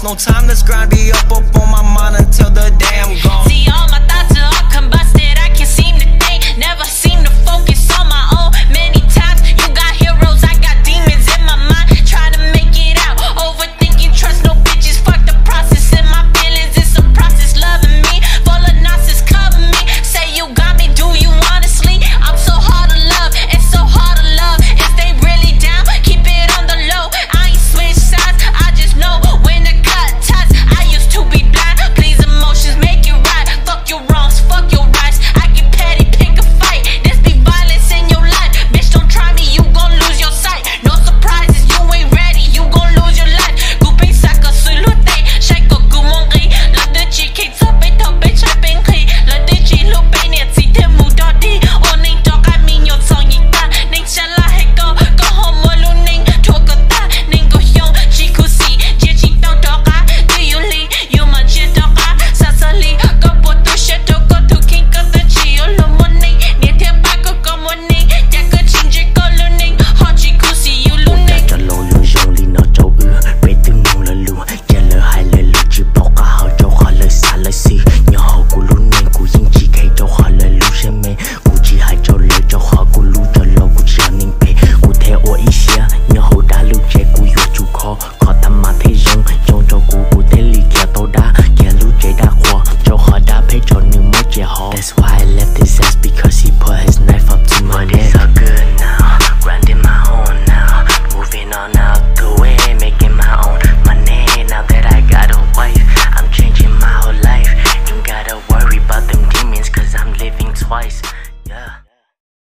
No time to grind, be up on my mind until the day I'm gone. See, all my thoughts are all combusted, I can't seem to think, never seem to focus on my own. Many times you got heroes, I got demons in my mind, trying to make it out, overthinking, trust no bitches, fuck the process in my feelings, it's a process, loving me, full of nonsense, cover me, say you got me, do you honestly? I'm so hard to love, it's so hard to love, if they really down, keep it on the low, I ain't switch sides, I just know when to cut ties, I used to be blind, please emotions make it right, fuck your wrongs, fuck your rights, I get petty, pick a fight, this be violence in your life, bitch don't try me, you gon' lose your sight, no surprises, you ain't ready, you gon' lose your life, Guping saka sulute, shake a gumongi, let the chicken top it up, bitch I been clean, let the chilu pain it, see them mudodi, on ain't talk, I mean your tongue, you got, ning shala heko, go home, molu ning, talk a ta, ning go hyong, chikusi, jechi tau toka, do you leave, you man shit toka, sasali, go put to shit to go to king, cause the chi, olo money, near the back of money, take a change it, go learning, hot chikusi, you luning. Cho lâu luôn dùng lý nó châu ư Bế tương nông là lưu Gia lỡ hai lời lưu Chỉ bảo cả hào châu họ lời xa lời si Nhỏ hậu của luôn nên Của yên chỉ khay châu họ lời lưu xe mê Của chỉ hai châu lời châu họ Của lưu cho lâu của cha nên bê Của theo ô ý xia Nhỏ hậu đã lưu chế của yuav chú kho Khó thăm mà thấy rong Trong châu của thế lý kia tàu đá Kia lưu chế đã khoa Châu họ đã phê cho nữ mơ chế họ That's why I left his ass Because he put his knife up to my neck But it's all good now Grinding my own now Moving on out the way Making my own money Now that I got a wife I'm changing my whole life Ain't gotta worry about them demons Cause I'm living twice